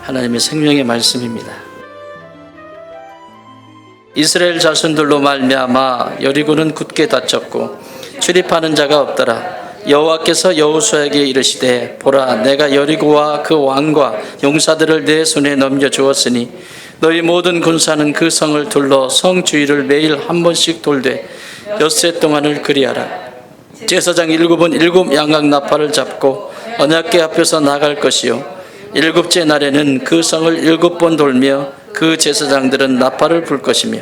하나님의 생명의 말씀입니다. 이스라엘 자손들로 말미암아 여리고는 굳게 닫혔고 출입하는 자가 없더라. 여호와께서 여호수아에게 이르시되 보라, 내가 여리고와 그 왕과 용사들을 내 손에 넘겨주었으니 너희 모든 군사는 그 성을 둘러 성 주위를 매일 한 번씩 돌되 엿새 동안을 그리하라. 제사장 7은 7 양각 나팔을 잡고 언약궤 앞에서 나갈 것이요 일곱째 날에는 그 성을 7번 돌며 그 제사장들은 나팔을 불 것이며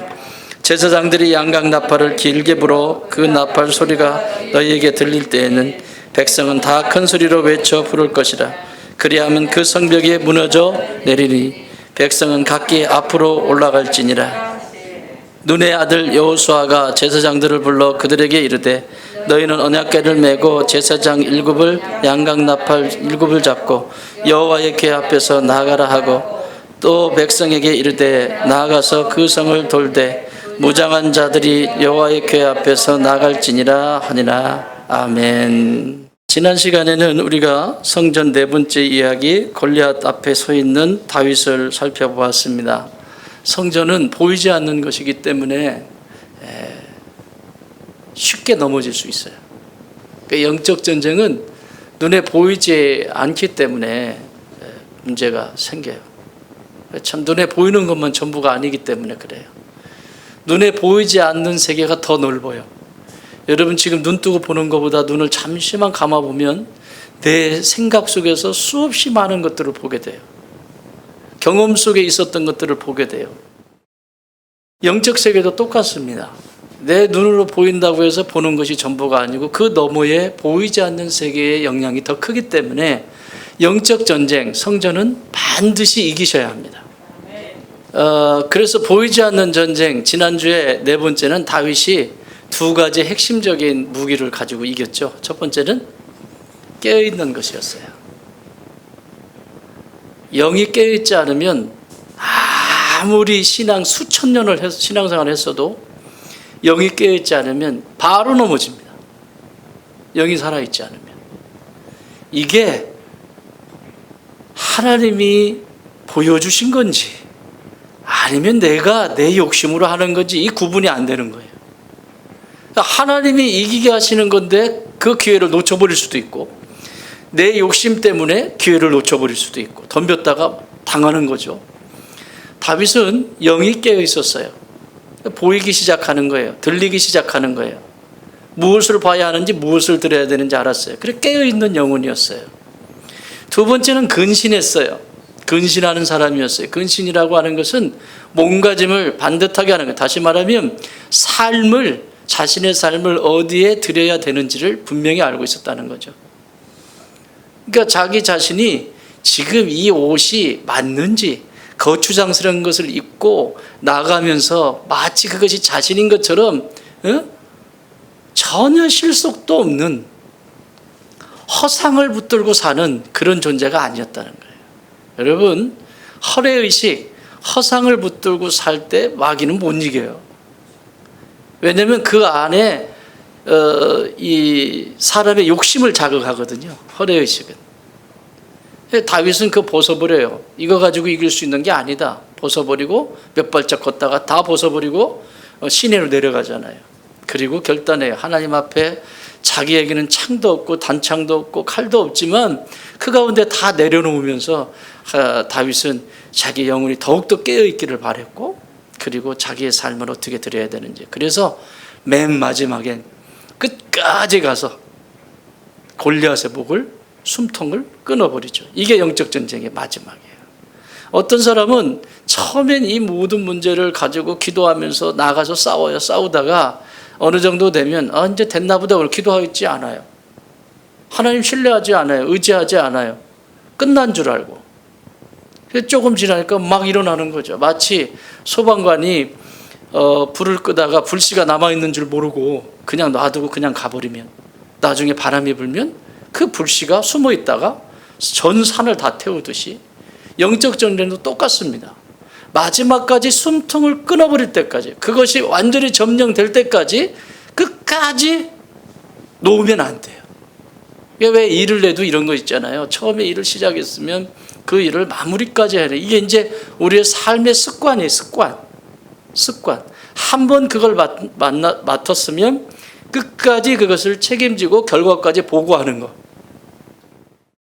제사장들이 양각 나팔을 길게 불어 그 나팔 소리가 너희에게 들릴 때에는 백성은 다 큰 소리로 외쳐 부를 것이라. 그리하면 그 성벽이 무너져 내리니 백성은 각기 앞으로 올라갈지니라. 눈의 아들 여호수아가 제사장들을 불러 그들에게 이르되 너희는 언약궤를 메고 제사장 7을 양각 나팔 7을 잡고 여호와의 궤 앞에서 나가라 하고 또 백성에게 이르되 나아가서 그 성을 돌되 무장한 자들이 여호와의 궤 앞에서 나갈지니라 하니라. 아멘. 지난 시간에는 우리가 성전 네 번째 이야기 골리앗 앞에 서 있는 다윗을 살펴보았습니다. 성전은 보이지 않는 것이기 때문에 쉽게 넘어질 수 있어요. 영적 전쟁은 눈에 보이지 않기 때문에 문제가 생겨요. 참 눈에 보이는 것만 전부가 아니기 때문에 그래요. 눈에 보이지 않는 세계가 더 넓어요. 여러분 지금 눈 뜨고 보는 것보다 눈을 잠시만 감아보면 내 생각 속에서 수없이 많은 것들을 보게 돼요. 경험 속에 있었던 것들을 보게 돼요. 영적 세계도 똑같습니다. 내 눈으로 보인다고 해서 보는 것이 전부가 아니고 그 너머에 보이지 않는 세계의 영향이 더 크기 때문에 영적 전쟁, 성전은 반드시 이기셔야 합니다. 그래서 보이지 않는 전쟁, 지난주에 네 번째는 다윗이 두 가지 핵심적인 무기를 가지고 이겼죠. 첫 번째는 깨어있는 것이었어요. 영이 깨어있지 않으면 아무리 수천 년을 신앙생활을 했어도 영이 깨어있지 않으면 바로 넘어집니다. 영이 살아있지 않으면. 이게 하나님이 보여주신 건지 아니면 내가 내 욕심으로 하는 건지 이 구분이 안 되는 거예요. 하나님이 이기게 하시는 건데 그 기회를 놓쳐버릴 수도 있고 내 욕심 때문에 기회를 놓쳐버릴 수도 있고 덤볐다가 당하는 거죠. 다윗은 영이 깨어 있었어요. 보이기 시작하는 거예요. 들리기 시작하는 거예요. 무엇을 봐야 하는지 무엇을 들어야 되는지 알았어요. 그래 깨어있는 영혼이었어요. 두 번째는 근신했어요. 근신하는 사람이었어요. 근신이라고 하는 것은 몸가짐을 반듯하게 하는 거예요. 다시 말하면 자신의 삶을 어디에 들여야 되는지를 분명히 알고 있었다는 거죠. 그러니까 자기 자신이 지금 이 옷이 맞는지 거추장스러운 것을 입고 나가면서 마치 그것이 자신인 것처럼 전혀 실속도 없는 허상을 붙들고 사는 그런 존재가 아니었다는 거예요. 여러분, 허례의식, 허상을 붙들고 살 때 마귀는 못 이겨요. 왜냐하면 그 안에 이 사람의 욕심을 자극하거든요. 허례의식은. 다윗은 그거 벗어버려요. 이거 가지고 이길 수 있는 게 아니다. 벗어버리고 몇 발짝 걷다가 다 벗어버리고 시내로 내려가잖아요. 그리고 결단해요. 하나님 앞에 자기에게는 창도 없고 단창도 없고 칼도 없지만 그 가운데 다 내려놓으면서 다윗은 자기 영혼이 더욱더 깨어있기를 바랬고 그리고 자기의 삶을 어떻게 드려야 되는지. 그래서 맨 마지막엔 끝까지 가서 골리앗의 숨통을 끊어버리죠. 이게 영적 전쟁의 마지막이에요. 어떤 사람은 처음엔 이 모든 문제를 가지고 기도하면서 나가서 싸워요. 싸우다가 어느 정도 되면 이제 됐나 보다 그러고 기도하지 않아요. 하나님 신뢰하지 않아요. 의지하지 않아요. 끝난 줄 알고. 조금 지나니까 막 일어나는 거죠. 마치 소방관이 불을 끄다가 불씨가 남아있는 줄 모르고 그냥 놔두고 그냥 가버리면 나중에 바람이 불면 그 불씨가 숨어 있다가 전 산을 다 태우듯이 영적 전쟁도 똑같습니다. 마지막까지 숨통을 끊어버릴 때까지, 그것이 완전히 점령될 때까지 끝까지 놓으면 안 돼요. 왜 일을 내도 이런 거 있잖아요. 처음에 일을 시작했으면 그 일을 마무리까지 해야 돼. 이게 이제 우리의 삶의 습관이에요. 습관. 한 번 그걸 맡았으면 끝까지 그것을 책임지고 결과까지 보고하는 거.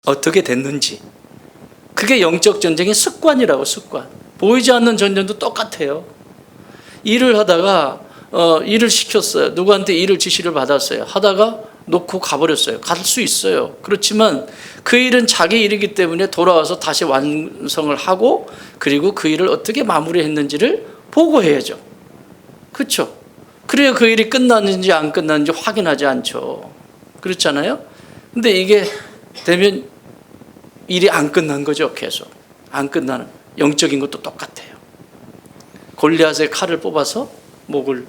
어떻게 됐는지. 그게 영적 전쟁의 습관이라고, 습관. 보이지 않는 전쟁도 똑같아요. 일을 하다가 일을 시켰어요. 누구한테 일을 지시를 받았어요. 하다가 놓고 가버렸어요. 갈 수 있어요. 그렇지만 그 일은 자기 일이기 때문에 돌아와서 다시 완성을 하고, 그리고 그 일을 어떻게 마무리했는지를 보고해야죠. 그렇죠? 그래야 그 일이 끝났는지 안 끝났는지 확인하지 않죠. 그렇잖아요? 근데 이게 되면 일이 안 끝난 거죠. 계속 안 끝나는. 영적인 것도 똑같아요. 골리앗의 칼을 뽑아서 목을,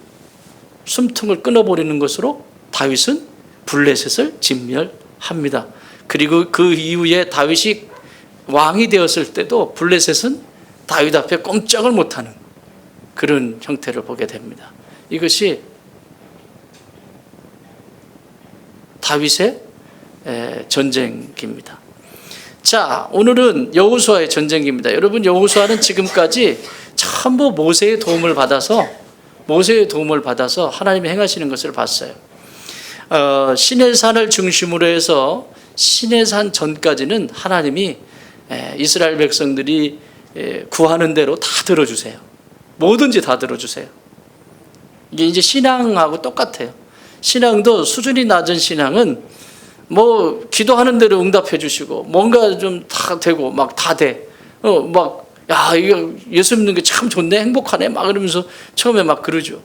숨통을 끊어버리는 것으로 다윗은 블레셋을 진멸합니다. 그리고 그 이후에 다윗이 왕이 되었을 때도 블레셋은 다윗 앞에 꼼짝을 못하는 그런 형태를 보게 됩니다. 이것이 다윗의 전쟁입니다. 자, 오늘은 여호수아의 전쟁입니다. 여러분, 여호수아는 지금까지 전부 모세의 도움을 받아서 하나님이 행하시는 것을 봤어요. 시내산을 중심으로 해서 시내산 전까지는 하나님이 이스라엘 백성들이 구하는 대로 다 들어주세요. 뭐든지 다 들어주세요. 이게 이제 신앙하고 똑같아요. 신앙도 수준이 낮은 신앙은 뭐 기도하는 대로 응답해 주시고, 뭔가 좀 다 되고 막 다 돼. 야, 이거 예수 믿는 게 참 좋네, 행복하네, 막 이러면서 처음에 막 그러죠.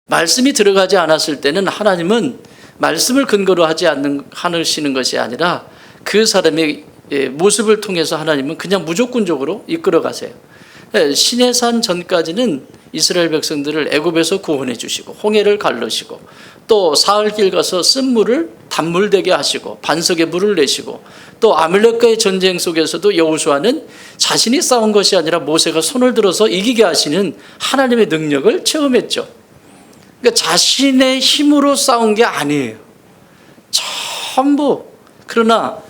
말씀이 들어가지 않았을 때는 하나님은 말씀을 근거로 하시는 것이 아니라 그 사람의 모습을 통해서 하나님은 그냥 무조건적으로 이끌어 가세요. 시내산 전까지는 이스라엘 백성들을 애굽에서 구원해 주시고, 홍해를 갈르시고, 또 사흘길 가서 쓴 물을 단물 되게 하시고, 반석에 물을 내시고, 또 아말렉과의 전쟁 속에서도 여호수아는 자신이 싸운 것이 아니라 모세가 손을 들어서 이기게 하시는 하나님의 능력을 체험했죠. 그러니까 자신의 힘으로 싸운 게 아니에요. 전부. 그러나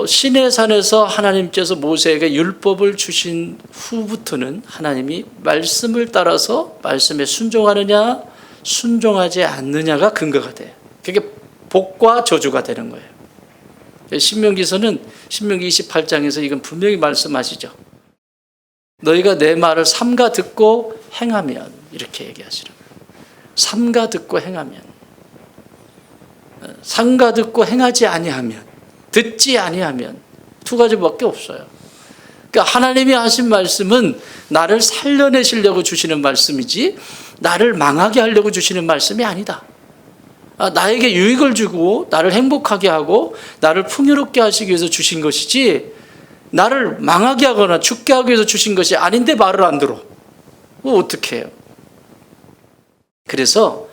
시내산에서 하나님께서 모세에게 율법을 주신 후부터는 하나님이 말씀을 따라서 말씀에 순종하느냐 순종하지 않느냐가 근거가 돼요. 그게 복과 저주가 되는 거예요. 신명기서는 신명기 28장에서 이건 분명히 말씀하시죠. 너희가 내 말을 삼가 듣고 행하면, 이렇게 얘기하시는 거예요. 삼가 듣고 행하면. 삼가 듣고 행하지 아니하면, 듣지 아니하면, 두 가지밖에 없어요. 그러니까 하나님이 하신 말씀은 나를 살려내시려고 주시는 말씀이지 나를 망하게 하려고 주시는 말씀이 아니다. 나에게 유익을 주고 나를 행복하게 하고 나를 풍요롭게 하시기 위해서 주신 것이지 나를 망하게 하거나 죽게 하기 위해서 주신 것이 아닌데 말을 안 들어. 어떻게 해요? 그래서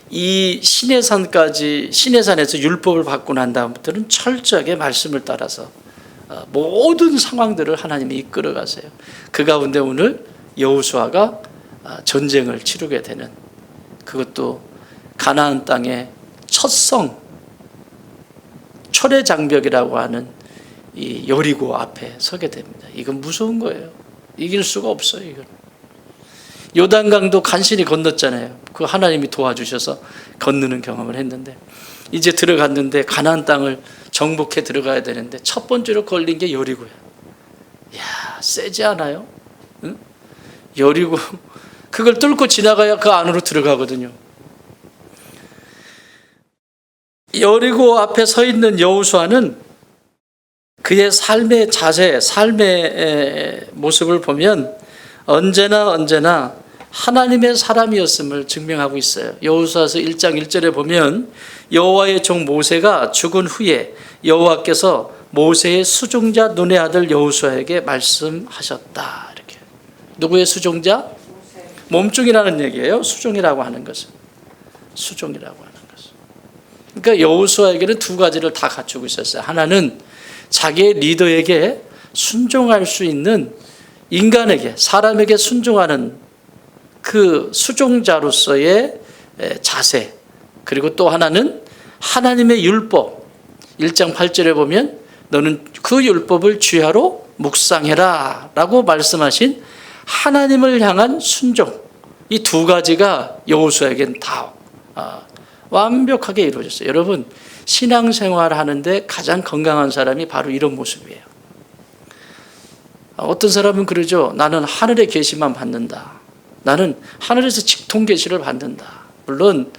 이 시내산에서 율법을 받고 난 다음부터는 철저하게 말씀을 따라서 모든 상황들을 하나님이 이끌어 가세요. 그 가운데 오늘 여호수아가 전쟁을 치르게 되는, 그것도 가나안 땅의 첫성 철회장벽이라고 하는 이 여리고 앞에 서게 됩니다. 이건 무서운 거예요. 이길 수가 없어요. 이건. 요단강도 간신히 건넜잖아요. 그 하나님이 도와주셔서 건너는 경험을 했는데, 이제 들어갔는데 가나안 땅을 정복해 들어가야 되는데 첫 번째로 걸린 게 여리고야. 이야, 세지 않아요? 응? 여리고 그걸 뚫고 지나가야 그 안으로 들어가거든요. 여리고 앞에 서 있는 여호수아는 그의 삶의 자세, 삶의 모습을 보면 언제나 하나님의 사람이었음을 증명하고 있어요. 여호수아서 1장 1절에 보면 여호와의 종 모세가 죽은 후에 여호와께서 모세의 수종자 눈의 아들 여호수아에게 말씀하셨다. 이렇게. 누구의 수종자? 몸종이라는 얘기예요. 수종이라고 하는 것은. 수종이라고 하는 것은. 그러니까 여호수아에게는 두 가지를 다 갖추고 있었어요. 하나는 자기의 리더에게 순종할 수 있는, 인간에게, 사람에게 순종하는 그 수종자로서의 자세, 그리고 또 하나는 하나님의 율법, 1장 8절에 보면 너는 그 율법을 주야로 묵상해라 라고 말씀하신 하나님을 향한 순종, 이 두 가지가 여호수아에겐 다 완벽하게 이루어졌어요. 여러분, 신앙생활 하는데 가장 건강한 사람이 바로 이런 모습이에요. 어떤 사람은 그러죠. 나는 하늘의 계시만 받는다. 나는 하늘에서 직통 계시를 받는다. 물론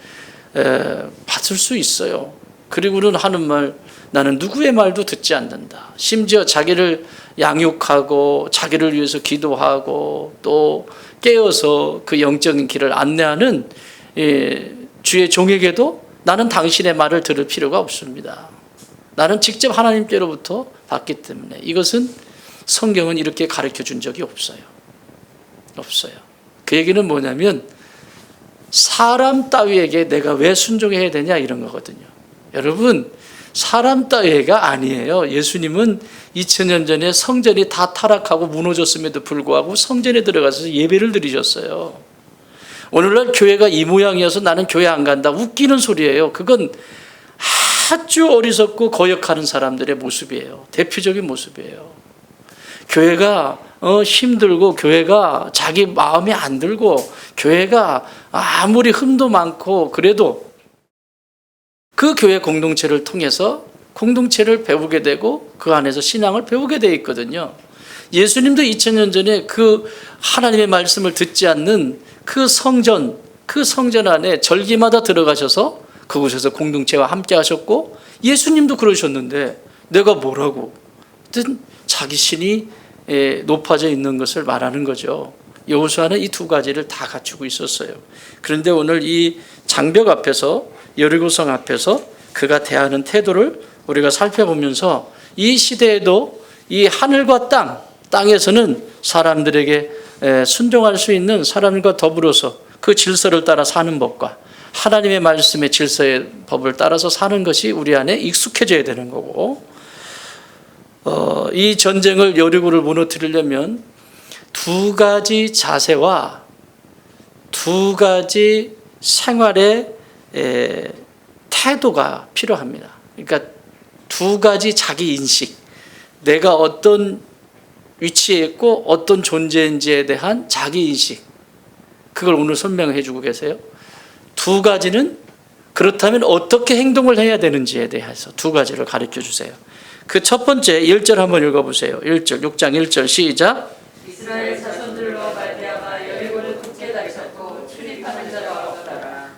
받을 수 있어요. 그리고는 하는 말, 나는 누구의 말도 듣지 않는다. 심지어 자기를 양육하고 자기를 위해서 기도하고 또 깨어서 그 영적인 길을 안내하는 주의 종에게도 나는 당신의 말을 들을 필요가 없습니다. 나는 직접 하나님께로부터 받기 때문에. 이것은 성경은 이렇게 가르쳐 준 적이 없어요. 없어요. 그 얘기는 뭐냐면 사람 따위에게 내가 왜 순종해야 되냐 이런 거거든요. 여러분, 사람 따위가 아니에요. 예수님은 2000년 전에 성전이 다 타락하고 무너졌음에도 불구하고 성전에 들어가서 예배를 드리셨어요. 오늘날 교회가 이 모양이어서 나는 교회 안 간다. 웃기는 소리예요. 그건 아주 어리석고 거역하는 사람들의 모습이에요. 대표적인 모습이에요. 교회가 힘들고 교회가 자기 마음에 안 들고 교회가 아무리 흠도 많고 그래도 그 교회 공동체를 통해서 공동체를 배우게 되고 그 안에서 신앙을 배우게 되어 있거든요. 예수님도 2000년 전에 그 하나님의 말씀을 듣지 않는 그 성전 안에 절기마다 들어가셔서 그곳에서 공동체와 함께 하셨고 예수님도 그러셨는데 내가 뭐라고? 자기 신이 높아져 있는 것을 말하는 거죠. 여호수아는 이 두 가지를 다 갖추고 있었어요. 그런데 오늘 이 장벽 앞에서 여리고성 앞에서 그가 대하는 태도를 우리가 살펴보면서 이 시대에도 이 하늘과 땅에서는 사람들에게 순종할 수 있는 사람과 더불어서 그 질서를 따라 사는 법과 하나님의 말씀의 질서의 법을 따라서 사는 것이 우리 안에 익숙해져야 되는 거고, 이 전쟁을 여리고를 무너뜨리려면 두 가지 자세와 두 가지 생활의 태도가 필요합니다. 그러니까 두 가지 자기 인식, 내가 어떤 위치에 있고 어떤 존재인지에 대한 자기 인식, 그걸 오늘 설명해 주고 계세요. 두 가지는 그렇다면 어떻게 행동을 해야 되는지에 대해서 두 가지를 가르쳐 주세요. 그 첫 번째 1절 한번 읽어보세요. 1절, 6장 1절 시작. 이스라엘 자손들로 말미암아 여리고는 굳게 닫혔고 출입하는 자가 없더라.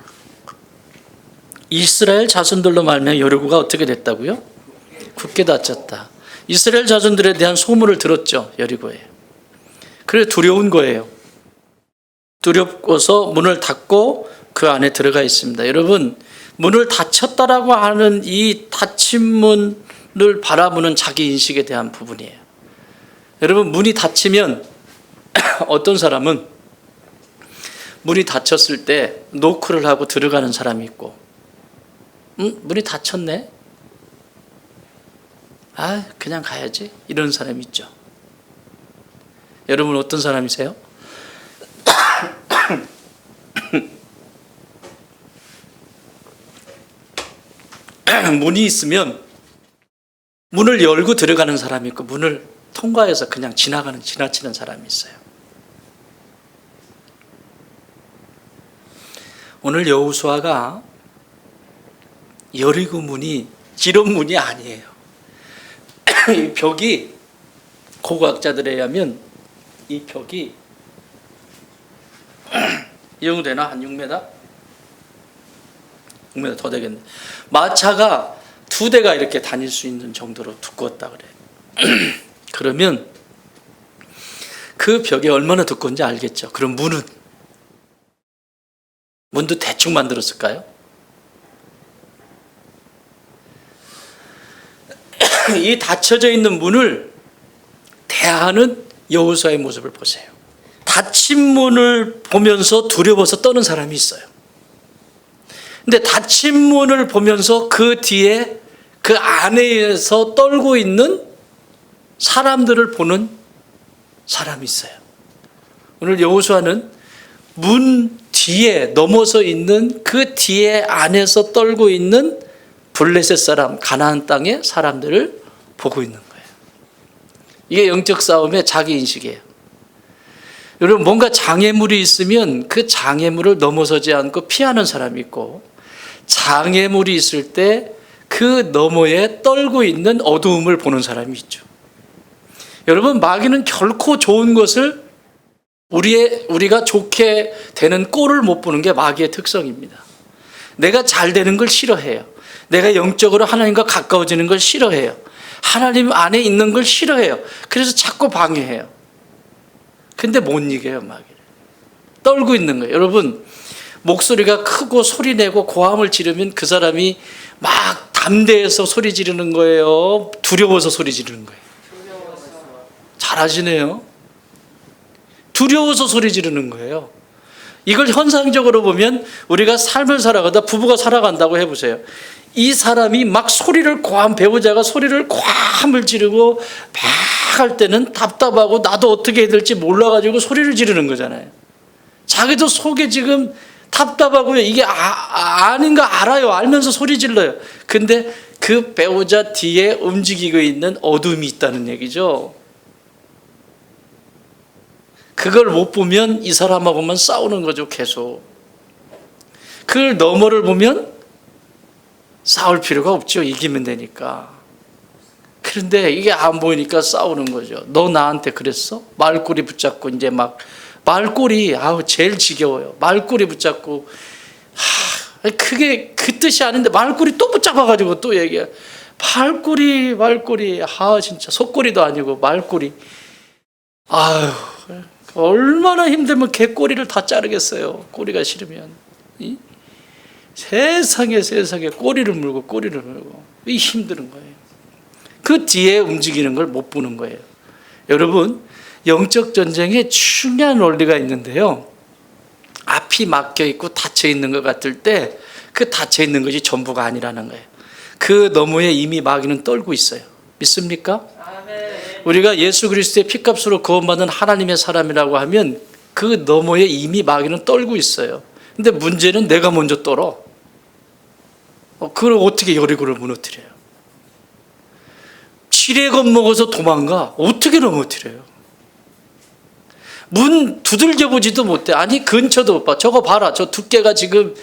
이스라엘 자손들로 말미암아 여리고가 어떻게 됐다고요? 굳게 닫혔다. 이스라엘 자손들에 대한 소문을 들었죠. 여리고에. 그래 두려운 거예요. 두렵고서 문을 닫고 그 안에 들어가 있습니다. 여러분, 문을 닫혔다라고 하는 이 닫힌 문을 바라보는 자기 인식에 대한 부분이에요. 여러분, 문이 닫히면 어떤 사람은 문이 닫혔을 때 노크를 하고 들어가는 사람이 있고, 문이 닫혔네? 그냥 가야지. 이런 사람이 있죠. 여러분 어떤 사람이세요? 문이 있으면 문을 열고 들어가는 사람이 있고 문을 통과해서 그냥 지나치는 사람이 있어요. 오늘 여호수아가 여리고 문이 이런 문이 아니에요. 이 벽이 고고학자들에 의하면 이 벽이 이 정도 되나? 한 6m? 6m 더 되겠네. 마차가 2대가 이렇게 다닐 수 있는 정도로 두꺼웠다 그래요. 그러면 그 벽이 얼마나 두꺼운지 알겠죠. 그럼 문도 대충 만들었을까요? 이 닫혀져 있는 문을 대하는 여호수아의 모습을 보세요. 닫힌 문을 보면서 두려워서 떠는 사람이 있어요. 근데 닫힌 문을 보면서 그 뒤에 그 안에서 떨고 있는 사람들을 보는 사람이 있어요. 오늘 여호수아는 문 뒤에 넘어서 있는 그 뒤에 안에서 떨고 있는 블레셋 사람, 가나안 땅의 사람들을 보고 있는 거예요. 이게 영적 싸움의 자기 인식이에요. 여러분, 뭔가 장애물이 있으면 그 장애물을 넘어서지 않고 피하는 사람이 있고, 장애물이 있을 때 그 너머에 떨고 있는 어두움을 보는 사람이 있죠. 여러분, 마귀는 결코 좋은 것을 우리가 좋게 되는 꼴을 못 보는 게 마귀의 특성입니다. 내가 잘 되는 걸 싫어해요. 내가 영적으로 하나님과 가까워지는 걸 싫어해요. 하나님 안에 있는 걸 싫어해요. 그래서 자꾸 방해해요. 근데 못 이겨요, 마귀를. 떨고 있는 거예요. 여러분, 목소리가 크고 소리내고 고함을 지르면 그 사람이 막 담대해서 소리 지르는 거예요? 두려워서 소리 지르는 거예요? 잘하시네요. 두려워서 소리 지르는 거예요. 이걸 현상적으로 보면 우리가 삶을 살아가다 부부가 살아간다고 해보세요. 이 사람이 막 소리를 고함, 배우자가 소리를 고함을 지르고 막 할 때는 답답하고 나도 어떻게 해야 될지 몰라가지고 소리를 지르는 거잖아요. 자기도 속에 지금 답답하고요. 이게 아닌가 알아요. 알면서 소리 질러요. 근데 그 배우자 뒤에 움직이고 있는 어둠이 있다는 얘기죠. 그걸 못 보면 이 사람하고만 싸우는 거죠, 계속. 그걸 너머를 보면 싸울 필요가 없죠. 이기면 되니까. 그런데 이게 안 보이니까 싸우는 거죠. 너 나한테 그랬어? 말꼬리 붙잡고 이제 막 말꼬리 제일 지겨워요. 말꼬리 붙잡고 그게 그 뜻이 아닌데 말꼬리 또 붙잡아가지고 또 얘기해. 말꼬리 진짜 속꼬리도 아니고 말꼬리. 얼마나 힘들면 개꼬리를 다 자르겠어요. 꼬리가 싫으면. 세상에 꼬리를 물고 이 힘든 거예요. 그 뒤에 움직이는 걸 못 보는 거예요. 여러분, 영적 전쟁에 중요한 원리가 있는데요. 앞이 막혀 있고 닫혀 있는 것 같을 때 그 닫혀 있는 것이 전부가 아니라는 거예요. 그 너머에 이미 마귀는 떨고 있어요. 믿습니까? 아멘. 우리가 예수 그리스도의 피값으로 구원받은 하나님의 사람이라고 하면 그 너머에 이미 마귀는 떨고 있어요. 근데 문제는 내가 먼저 떨어. 그걸 어떻게 여리고를 무너뜨려요? 지뢰 겁먹어서 도망가. 어떻게 넘어뜨려요? 문 두들겨 보지도 못해. 아니, 근처도 못 봐. 저거 봐라. 저 두께가 지금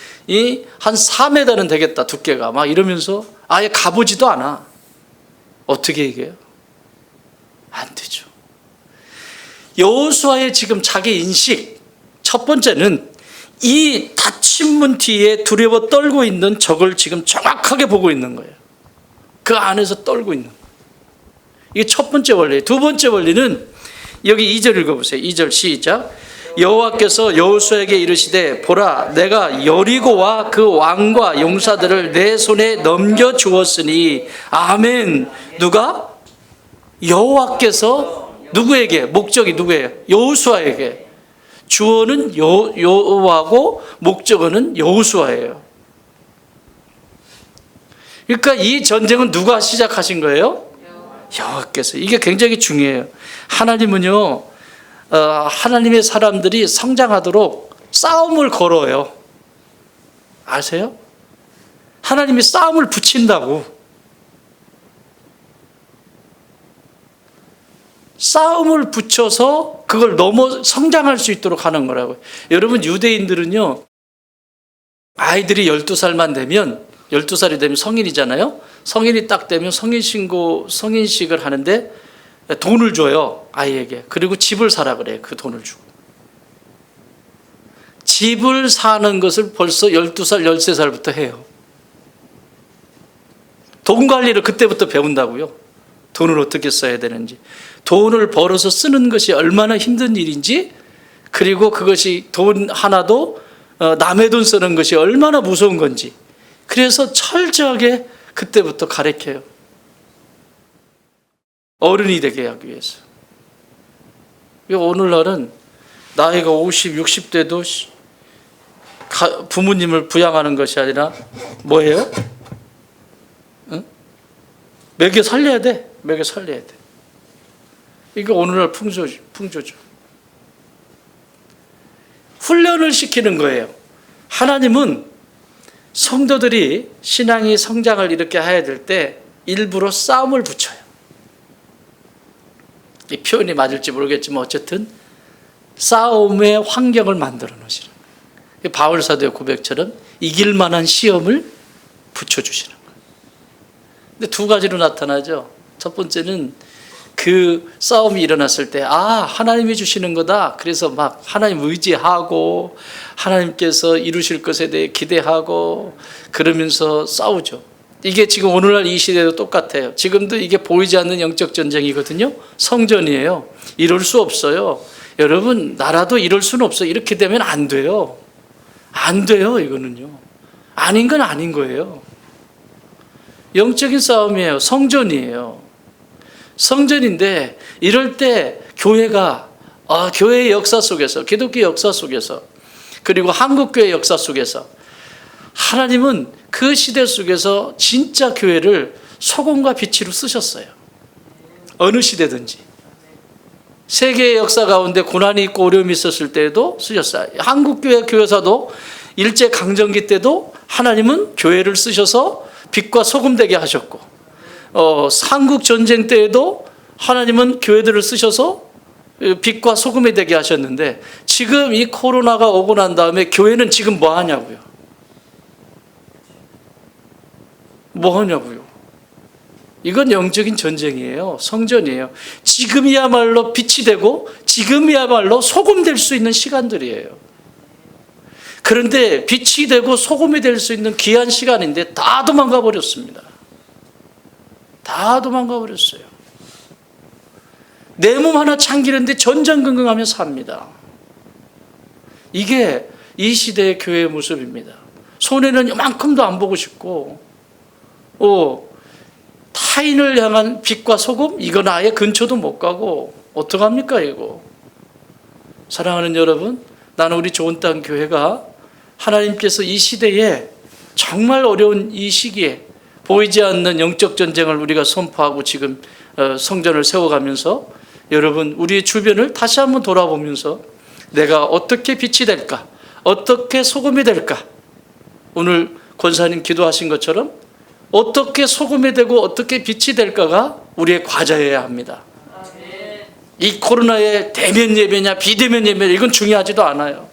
한 4m는 되겠다. 두께가. 막 이러면서 아예 가보지도 않아. 어떻게 이겨요? 안 되죠. 여호수아의 지금 자기 인식, 첫 번째는 이 닫힌 문 뒤에 두려워 떨고 있는 적을 지금 정확하게 보고 있는 거예요. 그 안에서 떨고 있는 거예요. 이게 첫 번째 원리예요. 두 번째 원리는 여기 2절 읽어보세요. 2절 시작. 여호와께서 여호수아에게 이르시되 보라 내가 여리고와 그 왕과 용사들을 내 손에 넘겨주었으니 아멘. 누가? 여호와께서 누구에게? 목적이 누구예요? 여호수아에게. 주어는 여호와고 목적어는 여호수아예요. 그러니까 이 전쟁은 누가 시작하신 거예요? 여호와께서. 이게 굉장히 중요해요. 하나님은요, 하나님의 사람들이 성장하도록 싸움을 걸어요. 아세요? 하나님이 싸움을 붙인다고. 싸움을 붙여서 그걸 넘어 성장할 수 있도록 하는 거라고요. 여러분, 유대인들은요, 아이들이 12살만 되면 12살이 되면 성인이잖아요. 성인이 딱 되면 성인식을 하는데 돈을 줘요, 아이에게. 그리고 집을 사라 그래요. 그 돈을 주고. 집을 사는 것을 벌써 12살, 13살부터 해요. 돈 관리를 그때부터 배운다고요. 돈을 어떻게 써야 되는지. 돈을 벌어서 쓰는 것이 얼마나 힘든 일인지, 그리고 그것이 돈 하나도 남의 돈 쓰는 것이 얼마나 무서운 건지. 그래서 철저하게 그때부터 가르쳐요. 어른이 되게 하기 위해서. 오늘날은 나이가 50, 60대도 부모님을 부양하는 것이 아니라 뭐예요? 응? 먹여 살려야 돼. 먹여 살려야 돼. 이게 오늘날 풍조죠. 훈련을 시키는 거예요. 하나님은 성도들이 신앙이 성장을 이렇게 해야 될 때 일부러 싸움을 붙여요. 이 표현이 맞을지 모르겠지만 어쨌든 싸움의 환경을 만들어 놓으시는 거예요. 바울 사도의 고백처럼 이길 만한 시험을 붙여주시는 거예요. 근데 두 가지로 나타나죠. 첫 번째는 그 싸움이 일어났을 때 하나님이 주시는 거다. 그래서 막 하나님 의지하고 하나님께서 이루실 것에 대해 기대하고 그러면서 싸우죠. 이게 지금 오늘날 이 시대도 똑같아요. 지금도 이게 보이지 않는 영적 전쟁이거든요. 성전이에요. 이럴 수 없어요. 여러분, 나라도 이럴 수는 없어요. 이렇게 되면 안 돼요. 안 돼요. 이거는요. 아닌 건 아닌 거예요. 영적인 싸움이에요. 성전이에요. 성전인데 이럴 때 교회가 교회의 역사 속에서, 기독교 역사 속에서, 그리고 한국교회 역사 속에서 하나님은 그 시대 속에서 진짜 교회를 소금과 빛으로 쓰셨어요. 어느 시대든지. 세계의 역사 가운데 고난이 있고 어려움이 있었을 때에도 쓰셨어요. 한국교회 교회사도 일제강점기 때도 하나님은 교회를 쓰셔서 빛과 소금 되게 하셨고, 한국전쟁 때에도 하나님은 교회들을 쓰셔서 빛과 소금이 되게 하셨는데, 지금 이 코로나가 오고 난 다음에 교회는 지금 뭐 하냐고요? 뭐 하냐고요? 이건 영적인 전쟁이에요. 성전이에요. 지금이야말로 빛이 되고 지금이야말로 소금 될 수 있는 시간들이에요. 그런데 빛이 되고 소금이 될 수 있는 귀한 시간인데 다 도망가 버렸습니다. 다 도망가 버렸어요. 내 몸 하나 참기는데 전전긍긍하며 삽니다. 이게 이 시대의 교회의 모습입니다. 손해는 이만큼도 안 보고 싶고, 타인을 향한 빛과 소금? 이건 아예 근처도 못 가고 어떡합니까 이거? 사랑하는 여러분, 나는 우리 좋은 땅 교회가 하나님께서 이 시대에 정말 어려운 이 시기에 보이지 않는 영적 전쟁을 우리가 선포하고 지금 성전을 세워가면서 여러분, 우리 주변을 다시 한번 돌아보면서 내가 어떻게 빛이 될까? 어떻게 소금이 될까? 오늘 권사님 기도하신 것처럼 어떻게 소금이 되고 어떻게 빛이 될까가 우리의 과제여야 합니다. 이 코로나의 대면 예배냐 비대면 예배냐 이건 중요하지도 않아요.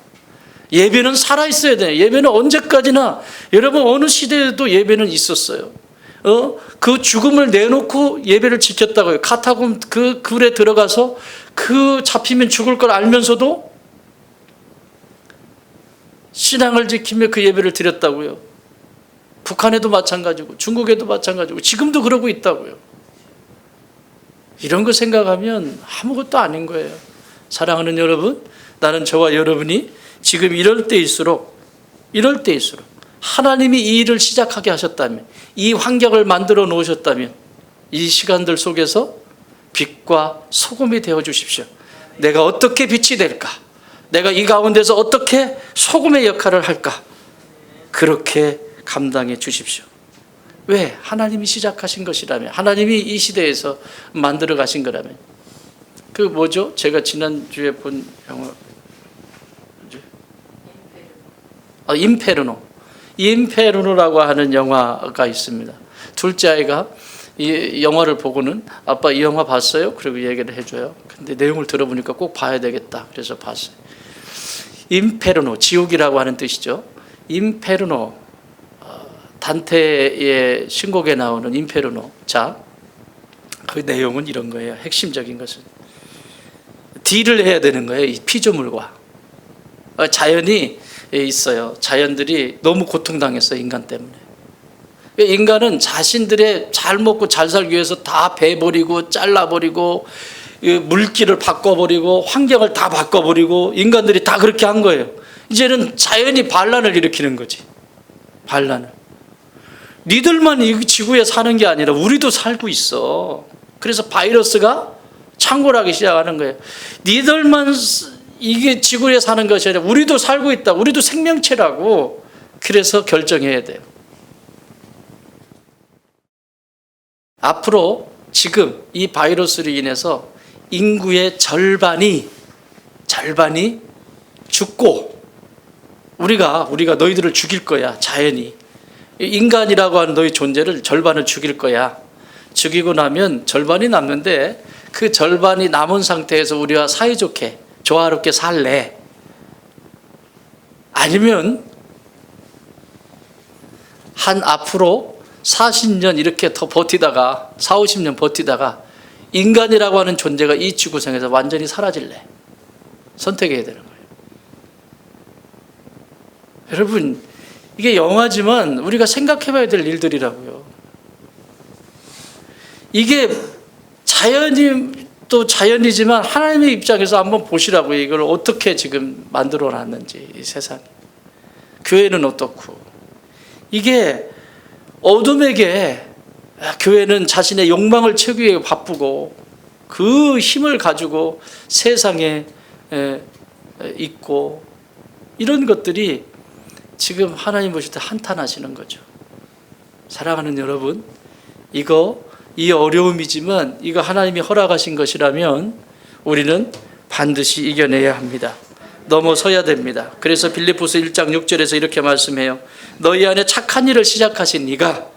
예배는 살아있어야 돼요. 예배는 언제까지나, 여러분 어느 시대에도 예배는 있었어요. 그 죽음을 내놓고 예배를 지켰다고요. 카타콤 그 굴에 들어가서 그 잡히면 죽을 걸 알면서도 신앙을 지키며 그 예배를 드렸다고요. 북한에도 마찬가지고 중국에도 마찬가지고 지금도 그러고 있다고요. 이런 거 생각하면 아무것도 아닌 거예요. 사랑하는 여러분, 나는 저와 여러분이 지금 이럴 때일수록 하나님이 이 일을 시작하게 하셨다면, 이 환경을 만들어 놓으셨다면 이 시간들 속에서 빛과 소금이 되어 주십시오. 내가 어떻게 빛이 될까? 내가 이 가운데서 어떻게 소금의 역할을 할까? 그렇게 감당해 주십시오. 왜? 하나님이 시작하신 것이라면, 하나님이 이 시대에서 만들어 가신 거라면. 그 뭐죠? 제가 지난주에 본 영화 임페르노라고 하는 영화가 있습니다. 둘째 아이가 이 영화를 보고는 아빠 이 영화 봤어요? 그리고 얘기를 해줘요. 근데 내용을 들어보니까 꼭 봐야 되겠다. 그래서 봤어요. 임페르노, 지옥이라고 하는 뜻이죠. 임페르노, 단테의 신곡에 나오는 임페르노. 자, 그 내용은 이런 거예요. 핵심적인 것은 딜을 해야 되는 거예요. 이 피조물과 자연이 있어요. 자연들이 너무 고통당했어요. 인간 때문에. 인간은 자신들의 잘 먹고 잘 살기 위해서 다 베버리고 잘라버리고 물기를 바꿔버리고 환경을 다 바꿔버리고 인간들이 다 그렇게 한 거예요. 이제는 자연이 반란을 일으키는 거지. 반란을. 니들만 이 지구에 사는 게 아니라 우리도 살고 있어. 그래서 바이러스가 창궐하기 시작하는 거예요. 니들만 이게 지구에 사는 것이 아니라 우리도 살고 있다. 우리도 생명체라고. 그래서 결정해야 돼요. 앞으로 지금 이 바이러스로 인해서 인구의 절반이 죽고 우리가 너희들을 죽일 거야. 자연이. 인간이라고 하는 너의 존재를 절반을 죽일 거야. 죽이고 나면 절반이 남는데 그 절반이 남은 상태에서 우리와 사이좋게 조화롭게 살래? 아니면 한 앞으로 40년 이렇게 더 버티다가 40, 50년 버티다가 인간이라고 하는 존재가 이 지구상에서 완전히 사라질래? 선택해야 되는 거예요. 여러분, 이게 영화지만 우리가 생각해 봐야 될 일들이라고요. 이게 자연이 또 자연이지만 하나님의 입장에서 한번 보시라고요. 이걸 어떻게 지금 만들어 놨는지, 이 세상이. 교회는 어떻고. 이게 어둠에게 교회는 자신의 욕망을 채우기 위해 바쁘고 그 힘을 가지고 세상에 있고 이런 것들이 지금 하나님 보실 때 한탄하시는 거죠. 사랑하는 여러분, 이 어려움이지만 이거 하나님이 허락하신 것이라면 우리는 반드시 이겨내야 합니다. 넘어서야 됩니다. 그래서 빌립보서 1장 6절에서 이렇게 말씀해요. 너희 안에 착한 일을 시작하신 이가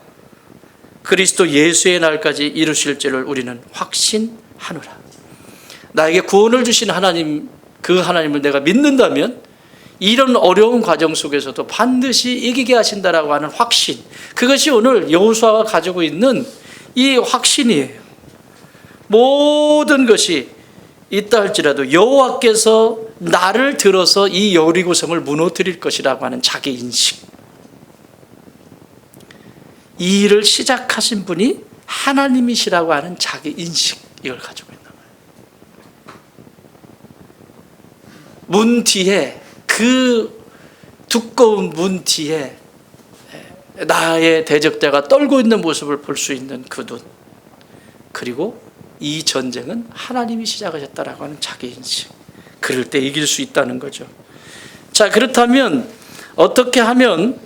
그리스도 예수의 날까지 이루실 줄을 우리는 확신하노라. 나에게 구원을 주신 하나님, 그 하나님을 내가 믿는다면 이런 어려운 과정 속에서도 반드시 이기게 하신다라고 하는 확신, 그것이 오늘 여호수아가 가지고 있는 이 확신이에요. 모든 것이 있다 할지라도 여호와께서 나를 들어서 이 여리고성을 무너뜨릴 것이라고 하는 자기 인식, 이 일을 시작하신 분이 하나님이시라고 하는 자기 인식, 이걸 가지고 있는 거예요. 문 뒤에, 그 두꺼운 문 뒤에 나의 대적자가 떨고 있는 모습을 볼 수 있는 그 눈, 그리고 이 전쟁은 하나님이 시작하셨다라고 하는 자기 인식, 그럴 때 이길 수 있다는 거죠. 자, 그렇다면 어떻게 하면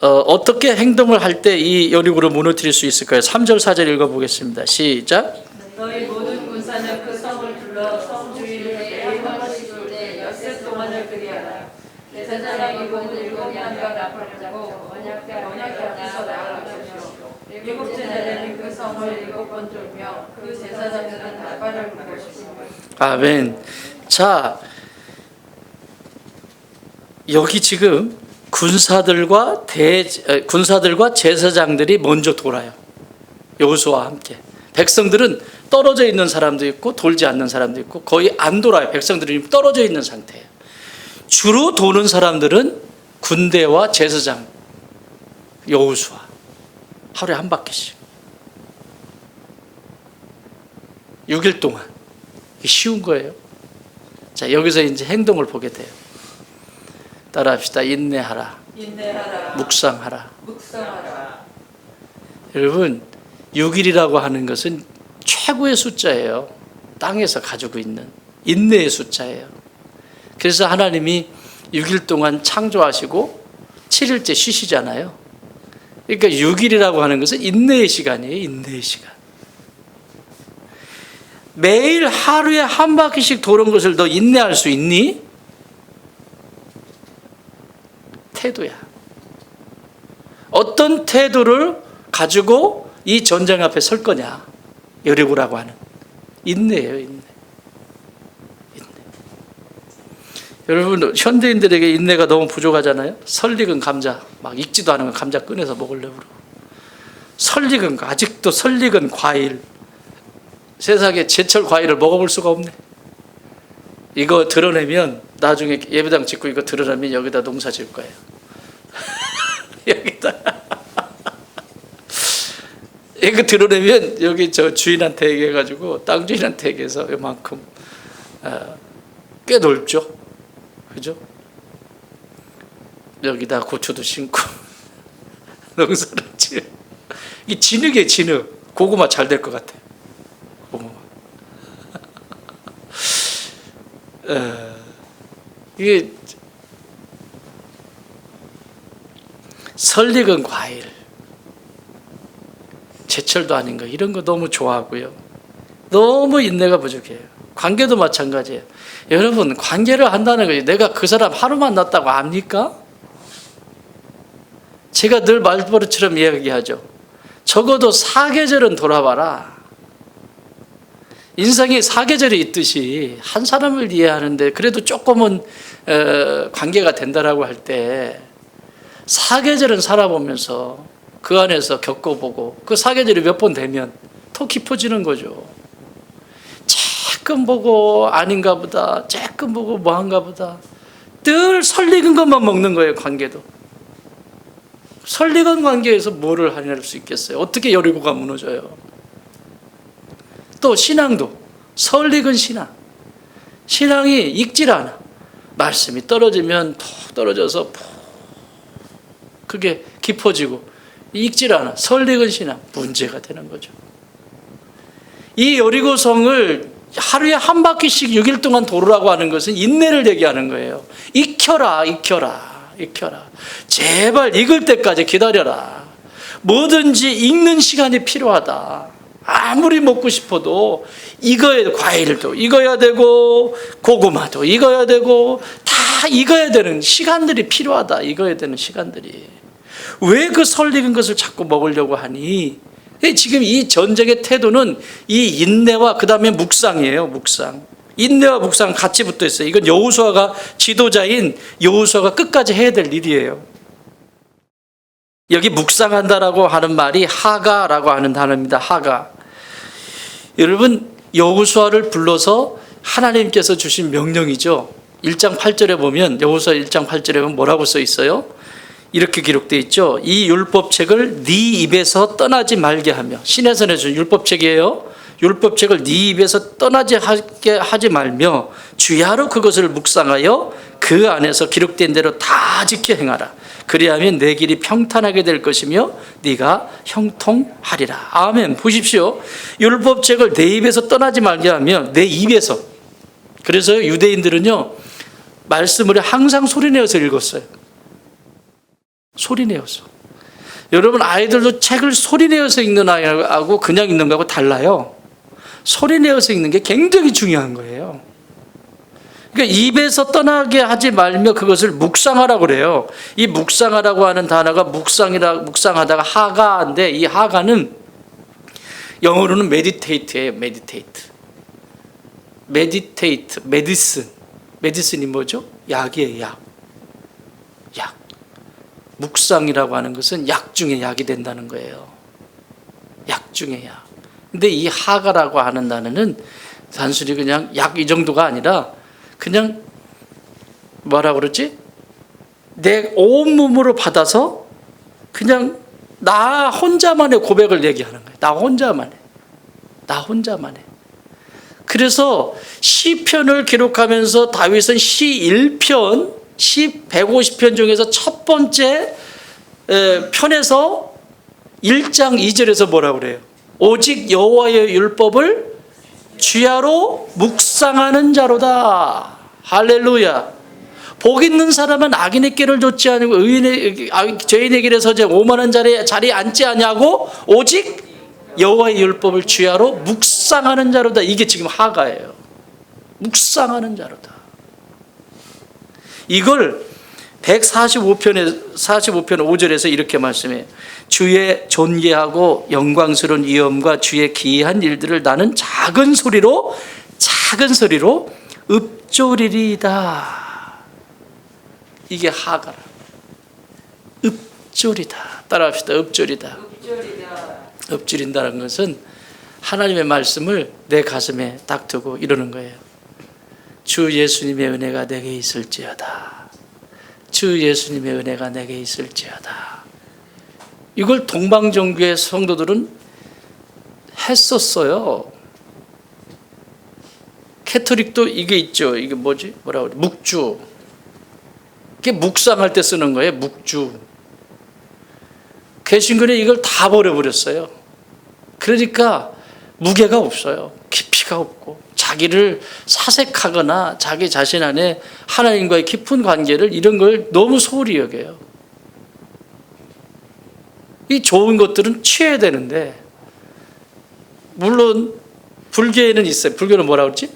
어떻게 행동을 할 때 이 여리고를 무너뜨릴 수 있을까요? 3절 4절 읽어보겠습니다. 시작. 너희 모든 군사는 그 성을 둘러 성 주위를 대항하시고 엿새 동안을 그리하라. 제사장이 일곱 양과 나팔을 잡고 언약궤 앞에서 나아가시오. 일곱째 날에는 그 성을 7번 돌며 그 제사장들은 나팔을 불고 싶습니다. 아멘. 자, 여기 지금 군사들과 제사장들이 먼저 돌아요. 여호수아와 함께. 백성들은 떨어져 있는 사람도 있고 돌지 않는 사람도 있고 거의 안 돌아요. 백성들이 떨어져 있는 상태예요. 주로 도는 사람들은 군대와 제사장, 여호수아. 하루에 한 바퀴씩. 6일 동안. 이게 쉬운 거예요. 자, 여기서 이제 행동을 보게 돼요. 따라합시다. 인내하라. 묵상하라. 여러분, 6일이라고 하는 것은 최고의 숫자예요. 땅에서 가지고 있는 인내의 숫자예요. 그래서 하나님이 6일 동안 창조하시고 7일째 쉬시잖아요. 그러니까 6일이라고 하는 것은 인내의 시간이에요. 인내의 시간. 매일 하루에 한 바퀴씩 도는 것을 너 인내할 수 있니? 태도야. 어떤 태도를 가지고 이 전쟁 앞에 설 거냐? 여리고라고 하는 인내예요. 인내. 여러분, 현대인들에게 인내가 너무 부족하잖아요. 설익은 감자, 막 익지도 않은 감자 꺼내서 먹으려고 그러고, 아직도 설익은 과일, 세상에 제철 과일을 먹어볼 수가 없네. 이거 드러내면 나중에 예배당 짓고 이거 드러내면 여기다 농사 지을 거예요. 여기다 이거 드러내면 여기 저 주인한테 얘기해가지고 땅 주인한테 얘기해서 이만큼 꽤 넓죠, 그죠? 여기다 고추도 심고 농사를 지어. 이 진흙이에요, 진흙. 고구마 잘 될 것 같아. 고구마. 이게 설익은 과일, 제철도 아닌 거, 이런 거 너무 좋아하고요. 너무 인내가 부족해요. 관계도 마찬가지예요. 여러분, 관계를 한다는 거지 내가 그 사람 하루 만났다고 압니까? 제가 늘 말버릇처럼 이야기하죠. 적어도 사계절은 돌아봐라. 인생에 사계절이 있듯이 한 사람을 이해하는데 그래도 조금은 관계가 된다라고 할 때 사계절은 살아보면서 그 안에서 겪어보고 그 사계절이 몇 번 되면 더 깊어지는 거죠. 조금 보고 아닌가 보다, 조금 보고 뭐한가 보다, 늘 설익은 것만 먹는 거예요. 관계도 설익은 관계에서 뭐를 해낼 수 있겠어요? 어떻게 여리고가 무너져요? 또 신앙도 설익은 신앙이 익질 않아. 말씀이 떨어지면 푹 떨어져서 푹 그게 깊어지고 익질 않아. 설익은 신앙 문제가 되는 거죠. 이 여리고성을 하루에 한 바퀴씩 6일 동안 돌으라고 하는 것은 인내를 얘기하는 거예요. 익혀라. 제발 익을 때까지 기다려라. 뭐든지 익는 시간이 필요하다. 아무리 먹고 싶어도 과일도 익어야 되고 고구마도 익어야 되고 다 익어야 되는 시간들이 필요하다. 익어야 되는 시간들이. 왜 그 설익은 것을 자꾸 먹으려고 하니? 지금 이 전쟁의 태도는 이 인내와 그 다음에 묵상이에요. 묵상. 인내와 묵상 같이 붙어 있어요. 이건 여호수아가 지도자인 여호수아가 끝까지 해야 될 일이에요. 여기 묵상한다라고 하는 말이 하가라고 하는 단어입니다. 하가. 여러분, 여호수아를 불러서 하나님께서 주신 명령이죠. 1장 8절에 보면, 여호수아 1장 8절에 보면 뭐라고 써 있어요? 이렇게 기록되어 있죠. 이 율법책을 네 입에서 떠나지 말게 하며. 신에서 내준 율법책이에요. 율법책을 네 입에서 떠나지 하지 말며 주야로 그것을 묵상하여 그 안에서 기록된 대로 다 지켜 행하라. 그리하면 내 길이 평탄하게 될 것이며 네가 형통하리라. 아멘. 보십시오. 율법책을 내 입에서 떠나지 말게 하며 내 입에서. 그래서 유대인들은요 말씀을 항상 소리내어서 읽었어요. 소리내어서. 여러분, 아이들도 책을 소리내어서 읽는 아이하고 그냥 읽는 거하고 달라요. 소리내어서 읽는 게 굉장히 중요한 거예요. 그러니까 입에서 떠나게 하지 말며 그것을 묵상하라고 그래요. 이 묵상하라고 하는 단어가 묵상하다가 하가인데, 이 하가는 영어로는 meditate예요. 메디슨이 뭐죠? 약이에요. 약. 묵상이라고 하는 것은 약 중에 약이 된다는 거예요. 약 중에 약. 근데 이 하가라고 하는 단어는 단순히 그냥 약 이 정도가 아니라 그냥 뭐라 그러지? 내 온몸으로 받아서 그냥 나 혼자만의 고백을 얘기하는 거예요. 나 혼자만의. 그래서 시편을 기록하면서 다윗은 시 1편, 시 150편 중에서 첫 번째 편에서 1장 2절에서 뭐라고 그래요? 오직 여호와의 율법을 주야로 묵상하는 자로다. 할렐루야. 복 있는 사람은 악인의 길을 좇지 아니고 죄인의 길에 서지 오만한 자리에 앉지 아니하고 오직 여호와의 율법을 주야로 묵상하는 자로다. 이게 지금 하가예요. 묵상하는 자로다. 이걸 145편 5절에서 이렇게 말씀해요. 주의 존귀하고 영광스러운 위엄과 주의 기이한 일들을 나는 작은 소리로 읊조리리이다. 이게 하가라. 읊조리다. 따라합시다. 읊조리다. 읊조린다는 것은 하나님의 말씀을 내 가슴에 딱 두고 이러는 거예요. 주 예수님의 은혜가 내게 있을지어다. 주 예수님의 은혜가 내게 있을지어다. 이걸 동방정교회 성도들은 했었어요. 캐토릭도 이게 있죠. 이게 뭐지? 뭐라고 그래? 묵주. 이게 묵상할 때 쓰는 거예요. 묵주. 개신교는 이걸 다 버려버렸어요. 그러니까 무게가 없어요. 깊이가 없고 자기를 사색하거나 자기 자신 안에 하나님과의 깊은 관계를 이런 걸 너무 소홀히 여겨요. 이 좋은 것들은 취해야 되는데, 물론 불교에는 있어요. 불교는 뭐라고 그러지?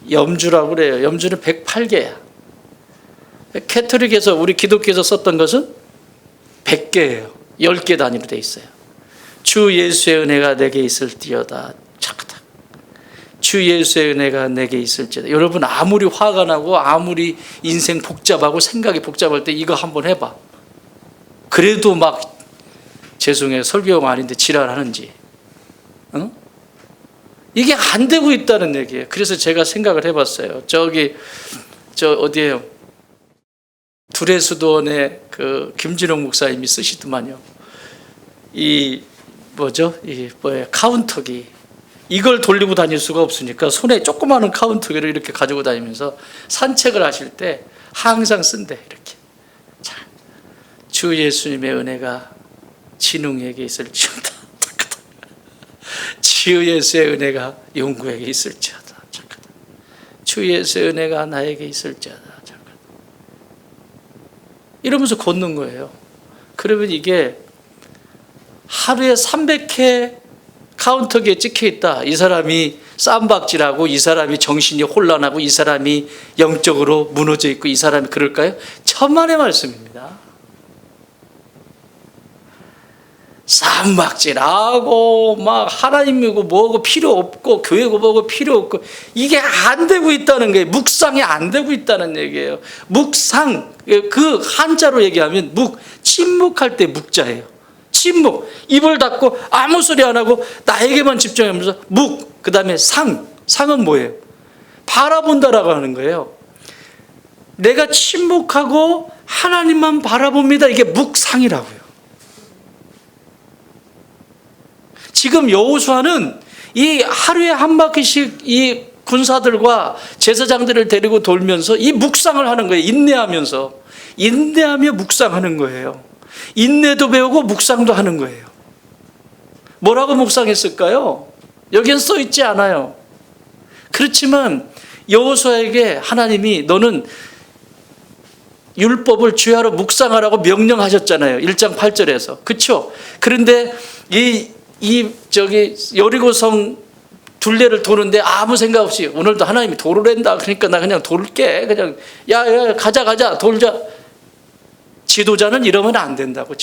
염주라고 그래요. 염주는 108개야. 캐토릭에서 우리 기독교에서 썼던 것은 100개예요. 10개 단위로 돼 있어요. 주 예수의 은혜가 내게 있을지어다. 착각. 주 예수의 은혜가 내게 있을지어다. 여러분 아무리 화가 나고 아무리 인생 복잡하고 생각이 복잡할 때 이거 한번 해봐. 그래도 막 죄송해요. 설교가 아닌데 지랄하는지. 응? 이게 안 되고 있다는 얘기예요. 그래서 제가 생각을 해봤어요. 저 어디에요? 두레수도원의 그 김진홍 목사님이 쓰시더만요. 카운터기. 이걸 돌리고 다닐 수가 없으니까 손에 조그마한 카운터기를 이렇게 가지고 다니면서 산책을 하실 때 항상 쓴대. 이렇게. 자, 주 예수님의 은혜가 진웅에게 있을지어다. 주 예수의 은혜가 용구에게 있을지어다. 주 예수의 은혜가 나에게 있을지어다. 이러면서 걷는 거예요. 그러면 이게 하루에 300회 카운터기에 찍혀 있다. 이 사람이 쌈박질하고 이 사람이 정신이 혼란하고 이 사람이 영적으로 무너져 있고 이 사람이 그럴까요? 천만의 말씀입니다. 쌈박질하고 막 하나님이고 뭐고 필요 없고 교회고 뭐고 필요 없고 이게 안 되고 있다는 거예요. 묵상이 안 되고 있다는 얘기예요. 묵상, 그 한자로 얘기하면 침묵할 때 묵자예요. 침묵, 입을 닫고 아무 소리 안 하고 나에게만 집중하면서 그 다음에 상은 뭐예요? 바라본다라고 하는 거예요. 내가 침묵하고 하나님만 바라봅니다. 이게 묵상이라고요. 지금 여호수아는 이 하루에 한 바퀴씩 이 군사들과 제사장들을 데리고 돌면서 이 묵상을 하는 거예요. 인내하며 묵상하는 거예요. 인내도 배우고 묵상도 하는 거예요. 뭐라고 묵상했을까요? 여기엔 써 있지 않아요. 그렇지만 여호수아에게 하나님이 너는 율법을 주야로 묵상하라고 명령하셨잖아요. 1장 8절에서. 그렇죠? 그런데 여리고성 둘레를 도는데 아무 생각 없이 오늘도 하나님이 도르랜다. 그러니까 나 그냥 돌게. 그냥 야 가자 돌자. 지도자는 이러면 안 된다고.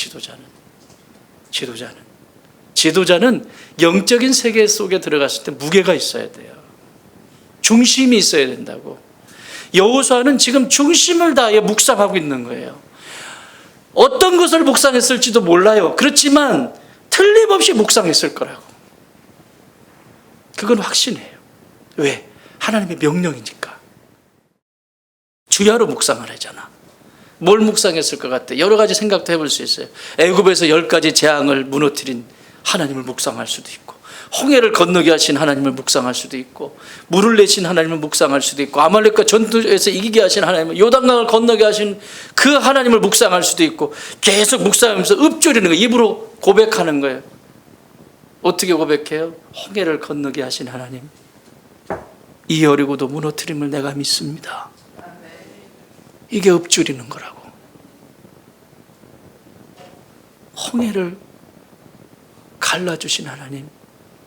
지도자는 영적인 세계 속에 들어갔을 때 무게가 있어야 돼요. 중심이 있어야 된다고. 여호수아는 지금 중심을 다해 묵상하고 있는 거예요. 어떤 것을 묵상했을지도 몰라요. 그렇지만 틀림없이 묵상했을 거라고. 그건 확신해요. 왜? 하나님의 명령이니까. 주야로 묵상을 하잖아. 뭘 묵상했을 것 같아? 여러 가지 생각도 해볼 수 있어요. 애굽에서 10가지 재앙을 무너뜨린 하나님을 묵상할 수도 있고, 홍해를 건너게 하신 하나님을 묵상할 수도 있고, 물을 내신 하나님을 묵상할 수도 있고, 아말렉과 전투에서 이기게 하신 하나님을, 요단강을 건너게 하신 그 하나님을 묵상할 수도 있고, 계속 묵상하면서 읊조리는 거예요. 입으로 고백하는 거예요. 어떻게 고백해요? 홍해를 건너게 하신 하나님, 이 여리고도 무너뜨림을 내가 믿습니다. 이게 읊조리는 거라고. 홍해를 갈라주신 하나님,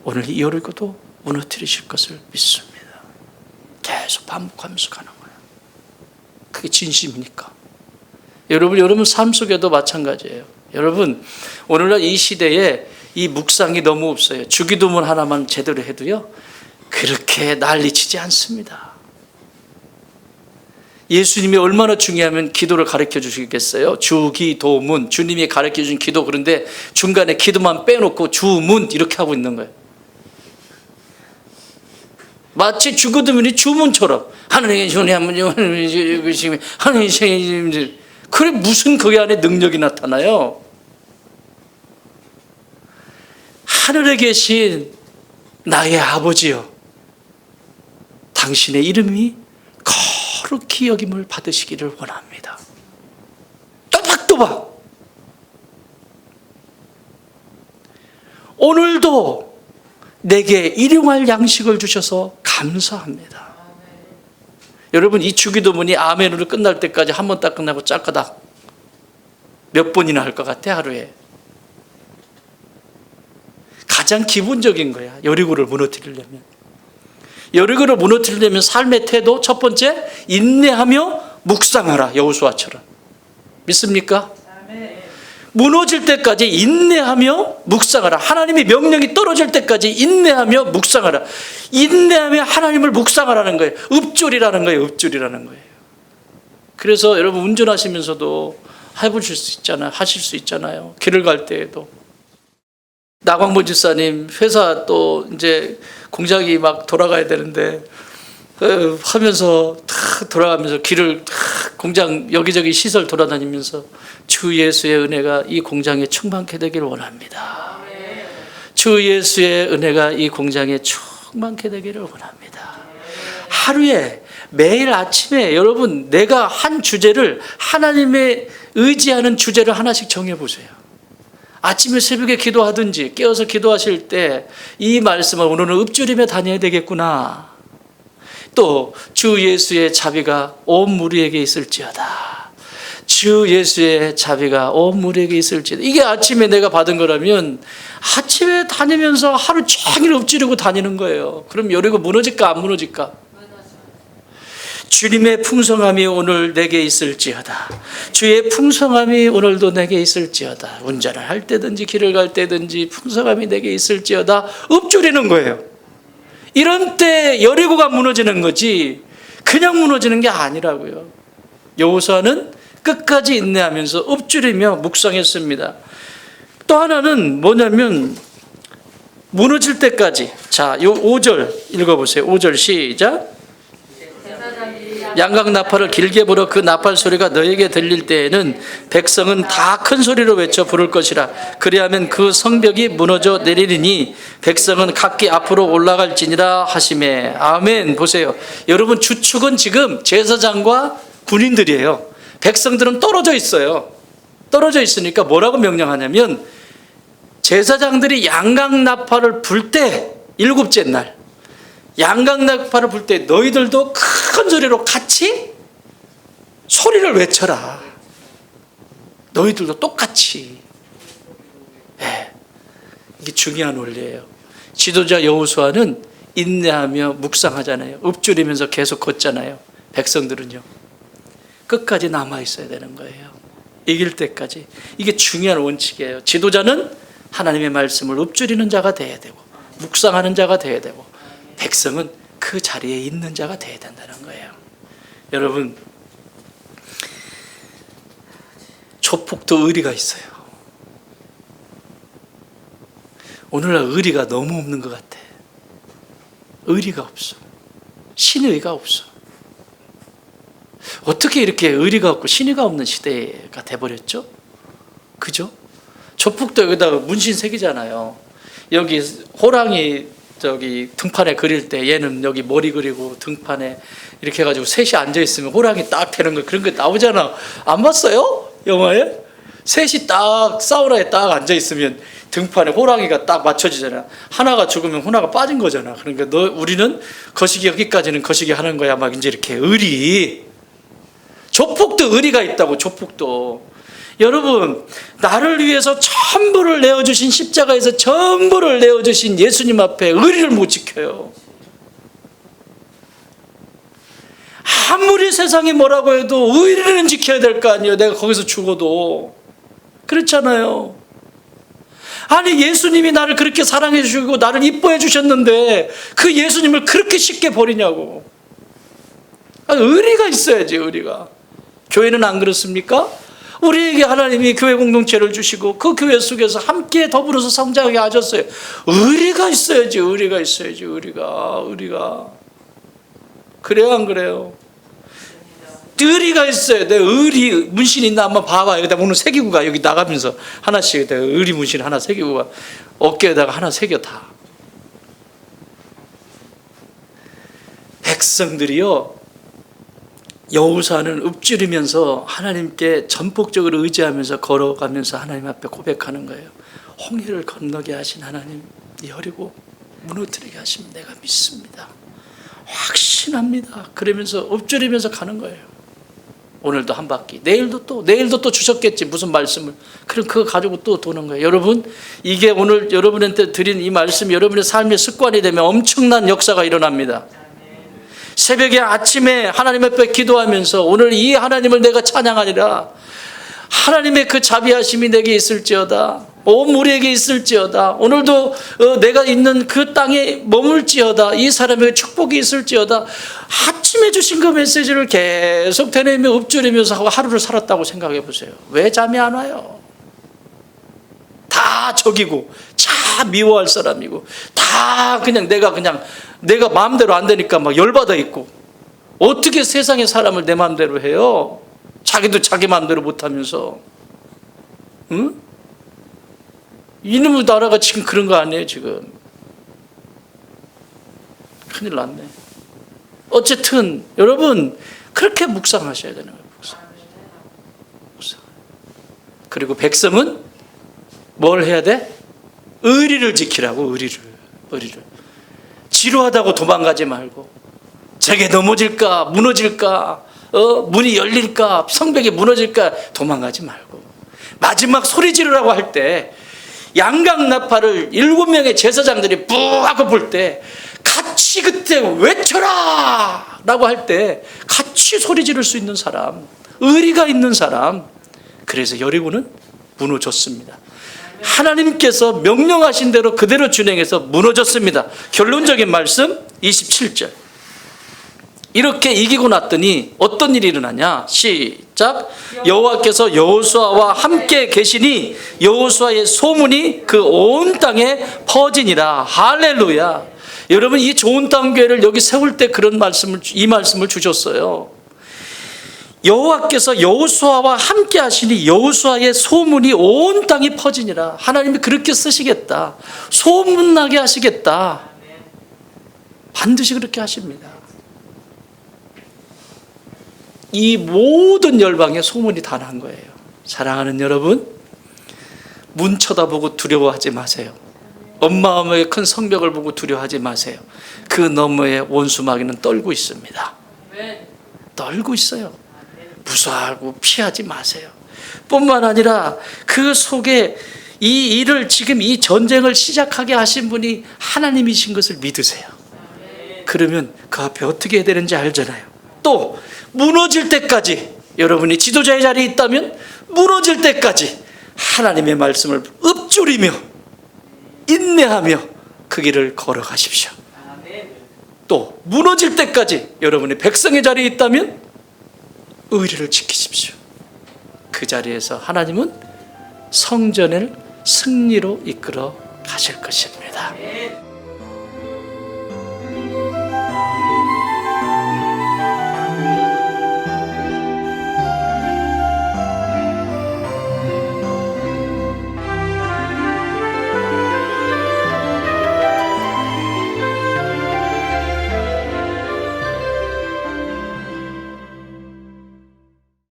오늘 이 여리고도 무너뜨리실 것을 믿습니다. 계속 반복하면서 가는 거예요. 그게 진심이니까. 여러분 삶 속에도 마찬가지예요. 여러분, 오늘날 이 시대에 이 묵상이 너무 없어요. 주기도문 하나만 제대로 해도요, 그렇게 난리치지 않습니다. 예수님이 얼마나 중요하면 기도를 가르쳐 주시겠어요? 주기도문, 주님이 가르쳐 주신 기도. 그런데 중간에 기도만 빼놓고 주문 이렇게 하고 있는 거예요. 마치 주기도문이 주문처럼 하나님의 손에 한번 하나님의 생일. 그래 무슨 거기 안에 능력이 나타나요? 하늘에 계신 나의 아버지여, 당신의 이름이 거룩히 여김을 받으시기를 원합니다. 또박또박. 오늘도 내게 일용할 양식을 주셔서 감사합니다. 여러분, 이 주기도문이 아멘으로 끝날 때까지 한 번 딱 끝나고 짤까닥 몇 번이나 할 것 같아, 하루에? 가장 기본적인 거야. 여리고를 무너뜨리려면. 여리고를 무너뜨리려면 삶의 태도, 첫 번째, 인내하며 묵상하라. 여호수아처럼. 믿습니까? 무너질 때까지 인내하며 묵상하라. 하나님의 명령이 떨어질 때까지 인내하며 묵상하라. 인내하며 하나님을 묵상하라는 거예요. 읊조리라는 거예요. 읊조리라는 거예요. 그래서 여러분 운전하시면서도 해보실 수 있잖아요. 하실 수 있잖아요. 길을 갈 때에도. 나광보 집사님 회사 또 이제 공장이 막 돌아가야 되는데 하면서 탁 돌아가면서 길을 탁 공장 여기저기 시설 돌아다니면서 주 예수의 은혜가 이 공장에 충만케 되기를 원합니다. 주 예수의 은혜가 이 공장에 충만케 되기를 원합니다. 하루에 매일 아침에 여러분 내가 한 주제를 하나님의 의지하는 주제를 하나씩 정해보세요. 아침에 새벽에 기도하든지 깨어서 기도하실 때 이 말씀을 오늘은 읊조리며 다녀야 되겠구나. 또 주 예수의 자비가 온 무리에게 있을지어다. 주 예수의 자비가 온 무리에게 있을지어다. 이게 아침에 내가 받은 거라면 아침에 다니면서 하루 종일 읊조리고 다니는 거예요. 그럼 여리고 무너질까 안 무너질까? 주님의 풍성함이 오늘 내게 있을지어다. 주의 풍성함이 오늘도 내게 있을지어다. 운전을 할 때든지 길을 갈 때든지 풍성함이 내게 있을지어다. 읊조리는 거예요. 이런 때 여리고가 무너지는 거지 그냥 무너지는 게 아니라고요. 여호수아는 끝까지 인내하면서 읊조리며 묵상했습니다. 또 하나는 뭐냐면 무너질 때까지. 자, 요 5절 읽어보세요. 5절 시작. 양각 나팔을 길게 불어 그 나팔 소리가 너에게 들릴 때에는 백성은 다 큰 소리로 외쳐 부를 것이라. 그리하면 그 성벽이 무너져 내리리니 백성은 각기 앞으로 올라갈지니라 하시매. 아멘. 보세요. 여러분 주축은 지금 제사장과 군인들이에요. 백성들은 떨어져 있어요. 떨어져 있으니까 뭐라고 명령하냐면 제사장들이 양각 나팔을 불 때 일곱째 날 양각 나팔을 불 때 너희들도 큰 소리로 같이 소리를 외쳐라. 너희들도 똑같이. 네. 이게 중요한 원리예요. 지도자 여호수아는 인내하며 묵상하잖아요. 읊조리면서 계속 걷잖아요. 백성들은요. 끝까지 남아 있어야 되는 거예요. 이길 때까지. 이게 중요한 원칙이에요. 지도자는 하나님의 말씀을 읊조리는 자가 돼야 되고 묵상하는 자가 돼야 되고 백성은 그 자리에 있는 자가 돼야 된다는 거예요. 여러분 조폭도 의리가 있어요. 오늘날 의리가 너무 없는 것 같아. 의리가 없어. 신의가 없어. 어떻게 이렇게 의리가 없고 신의가 없는 시대가 돼버렸죠? 그죠? 조폭도 여기다가 문신 새기잖아요. 여기 호랑이 저기 등판에 그릴 때 얘는 여기 머리 그리고 등판에 이렇게 해가지고 셋이 앉아있으면 호랑이 딱 되는 거 그런 거 나오잖아. 안 봤어요? 영화에? 셋이 딱 사우나에 딱 앉아있으면 등판에 호랑이가 딱 맞춰지잖아. 하나가 죽으면 하나가 빠진 거잖아. 그러니까 우리는 거시기 여기까지는 거시기 하는 거야. 막 이제 이렇게 의리. 조폭도 의리가 있다고. 조폭도. 여러분 나를 위해서 전부를 내어주신 십자가에서 전부를 내어주신 예수님 앞에 의리를 못 지켜요. 아무리 세상이 뭐라고 해도 의리는 지켜야 될 거 아니에요. 내가 거기서 죽어도. 그렇잖아요. 아니 예수님이 나를 그렇게 사랑해 주시고 나를 이뻐해 주셨는데 그 예수님을 그렇게 쉽게 버리냐고. 의리가 있어야지. 의리가. 교회는 안 그렇습니까? 우리에게 하나님이 교회 공동체를 주시고 그 교회 속에서 함께 더불어서 성장하게 하셨어요. 의리가 있어야지. 의리가 있어야지. 의리가. 그래요 안 그래요? 의리가 있어요. 내 의리 문신 있나 한번 봐봐. 여기다 오늘 새기고 가. 여기 나가면서 하나씩 의리 문신 하나 새기고 가. 어깨에다가 하나 새겨 다. 백성들이요 여호수아는 읊조리면서 하나님께 전폭적으로 의지하면서 걸어가면서 하나님 앞에 고백하는 거예요. 홍해를 건너게 하신 하나님, 여리고 무너뜨리게 하시면 내가 믿습니다. 확신합니다. 그러면서 읊조리면서 가는 거예요. 오늘도 한 바퀴, 내일도 또 주셨겠지 무슨 말씀을. 그럼 그거 가지고 또 도는 거예요. 여러분 이게 오늘 여러분한테 드린 이 말씀 여러분의 삶의 습관이 되면 엄청난 역사가 일어납니다. 새벽에 아침에 하나님 앞에 기도하면서 오늘 이 하나님을 내가 찬양하리라. 하나님의 그 자비하심이 내게 있을지어다. 온 우리에게 있을지어다. 오늘도 내가 있는 그 땅에 머물지어다. 이 사람에게 축복이 있을지어다. 아침에 주신 그 메시지를 계속 되뇌며 읊조리면서 하고 하루를 살았다고 생각해 보세요. 왜 잠이 안 와요? 다 적이고 다 미워할 사람이고 다 그냥 내가 마음대로 안 되니까 막 열받아 있고, 어떻게 세상의 사람을 내 마음대로 해요? 자기도 자기 마음대로 못하면서. 응? 이놈의 나라가 지금 그런 거 아니에요? 지금 큰일 났네. 어쨌든 여러분 그렇게 묵상하셔야 되는 거예요. 묵상. 그리고 백성은 뭘 해야 돼? 의리를 지키라고. 의리를. 지루하다고 도망가지 말고, 저게 넘어질까 무너질까, 문이 열릴까 성벽이 무너질까 도망가지 말고, 마지막 소리 지르라고 할 때 양강나팔을 7명의 제사장들이 뿌 하고 불 때 같이 그때 외쳐라 라고 할 때 같이 소리 지를 수 있는 사람, 의리가 있는 사람. 그래서 여리고는 무너졌습니다. 하나님께서 명령하신 대로 그대로 준행해서 무너졌습니다. 결론적인 말씀 27절. 이렇게 이기고 났더니 어떤 일이 일어나냐? 시작. 여호와께서 여호수아와 함께 계시니 여호수아의 소문이 그 온 땅에 퍼지니라. 할렐루야. 여러분, 이 좋은 땅 교회를 여기 세울 때 이 말씀을 주셨어요. 여호와께서 여호수아와 함께 하시니 여호수아의 소문이 온 땅이 퍼지니라. 하나님이 그렇게 쓰시겠다. 소문나게 하시겠다. 반드시 그렇게 하십니다. 이 모든 열방에 소문이 다 난 거예요. 사랑하는 여러분, 문 쳐다보고 두려워하지 마세요. 엄마의 큰 성벽을 보고 두려워하지 마세요. 그 너머에 원수마귀는 떨고 있습니다. 떨고 있어요. 무서워하고 피하지 마세요. 뿐만 아니라 그 속에 이 일을, 지금 이 전쟁을 시작하게 하신 분이 하나님이신 것을 믿으세요. 그러면 그 앞에 어떻게 해야 되는지 알잖아요. 또 무너질 때까지, 여러분이 지도자의 자리에 있다면 무너질 때까지 하나님의 말씀을 읊조리며 인내하며 그 길을 걸어가십시오. 또 무너질 때까지 여러분이 백성의 자리에 있다면 의리를 지키십시오. 그 자리에서 하나님은 성전을 승리로 이끌어 가실 것입니다.